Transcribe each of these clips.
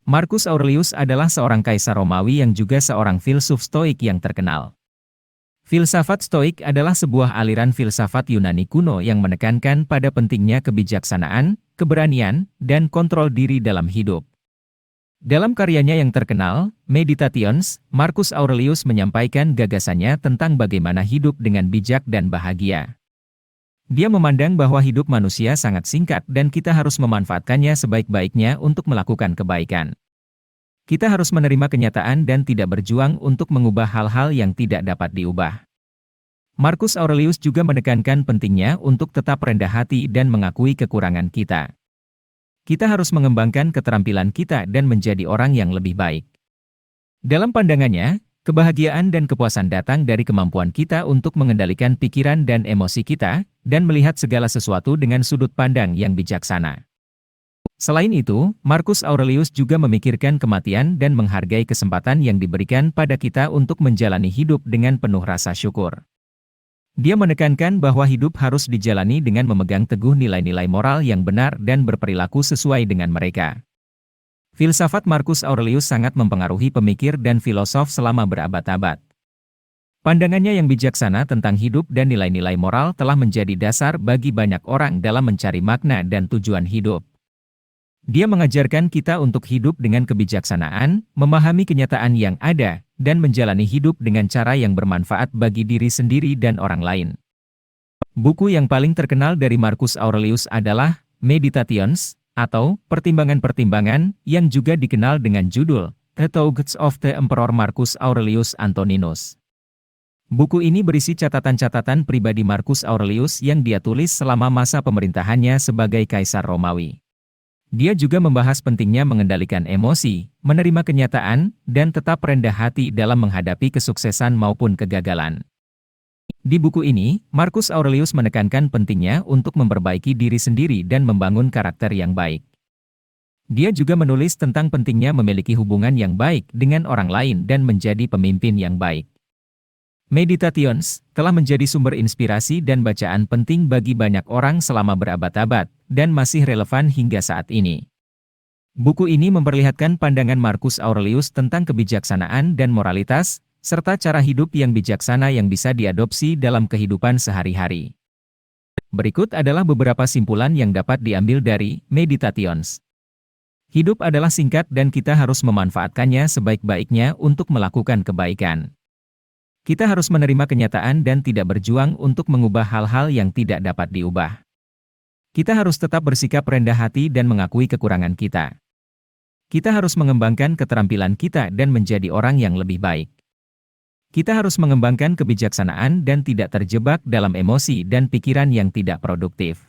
Marcus Aurelius adalah seorang kaisar Romawi yang juga seorang filsuf Stoik yang terkenal. Filsafat Stoik adalah sebuah aliran filsafat Yunani kuno yang menekankan pada pentingnya kebijaksanaan, keberanian, dan kontrol diri dalam hidup. Dalam karyanya yang terkenal, Meditations, Marcus Aurelius menyampaikan gagasannya tentang bagaimana hidup dengan bijak dan bahagia. Dia memandang bahwa hidup manusia sangat singkat dan kita harus memanfaatkannya sebaik-baiknya untuk melakukan kebaikan. Kita harus menerima kenyataan dan tidak berjuang untuk mengubah hal-hal yang tidak dapat diubah. Marcus Aurelius juga menekankan pentingnya untuk tetap rendah hati dan mengakui kekurangan kita. Kita harus mengembangkan keterampilan kita dan menjadi orang yang lebih baik. Dalam pandangannya, kebahagiaan dan kepuasan datang dari kemampuan kita untuk mengendalikan pikiran dan emosi kita, dan melihat segala sesuatu dengan sudut pandang yang bijaksana. Selain itu, Marcus Aurelius juga memikirkan kematian dan menghargai kesempatan yang diberikan pada kita untuk menjalani hidup dengan penuh rasa syukur. Dia menekankan bahwa hidup harus dijalani dengan memegang teguh nilai-nilai moral yang benar dan berperilaku sesuai dengan mereka. Filsafat Marcus Aurelius sangat mempengaruhi pemikir dan filosof selama berabad-abad. Pandangannya yang bijaksana tentang hidup dan nilai-nilai moral telah menjadi dasar bagi banyak orang dalam mencari makna dan tujuan hidup. Dia mengajarkan kita untuk hidup dengan kebijaksanaan, memahami kenyataan yang ada, dan menjalani hidup dengan cara yang bermanfaat bagi diri sendiri dan orang lain. Buku yang paling terkenal dari Marcus Aurelius adalah Meditations, atau Pertimbangan-Pertimbangan, yang juga dikenal dengan judul The Thoughts of the Emperor Marcus Aurelius Antoninus. Buku ini berisi catatan-catatan pribadi Marcus Aurelius yang dia tulis selama masa pemerintahannya sebagai Kaisar Romawi. Dia juga membahas pentingnya mengendalikan emosi, menerima kenyataan, dan tetap rendah hati dalam menghadapi kesuksesan maupun kegagalan. Di buku ini, Marcus Aurelius menekankan pentingnya untuk memperbaiki diri sendiri dan membangun karakter yang baik. Dia juga menulis tentang pentingnya memiliki hubungan yang baik dengan orang lain dan menjadi pemimpin yang baik. Meditations telah menjadi sumber inspirasi dan bacaan penting bagi banyak orang selama berabad-abad, dan masih relevan hingga saat ini. Buku ini memperlihatkan pandangan Marcus Aurelius tentang kebijaksanaan dan moralitas, serta cara hidup yang bijaksana yang bisa diadopsi dalam kehidupan sehari-hari. Berikut adalah beberapa simpulan yang dapat diambil dari Meditations. Hidup adalah singkat dan kita harus memanfaatkannya sebaik-baiknya untuk melakukan kebaikan. Kita harus menerima kenyataan dan tidak berjuang untuk mengubah hal-hal yang tidak dapat diubah. Kita harus tetap bersikap rendah hati dan mengakui kekurangan kita. Kita harus mengembangkan keterampilan kita dan menjadi orang yang lebih baik. Kita harus mengembangkan kebijaksanaan dan tidak terjebak dalam emosi dan pikiran yang tidak produktif.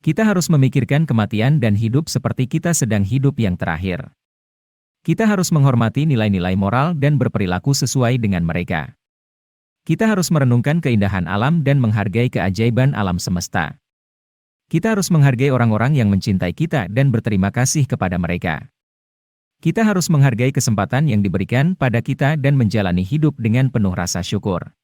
Kita harus memikirkan kematian dan hidup seperti kita sedang hidup yang terakhir. Kita harus menghormati nilai-nilai moral dan berperilaku sesuai dengan mereka. Kita harus merenungkan keindahan alam dan menghargai keajaiban alam semesta. Kita harus menghargai orang-orang yang mencintai kita dan berterima kasih kepada mereka. Kita harus menghargai kesempatan yang diberikan pada kita dan menjalani hidup dengan penuh rasa syukur.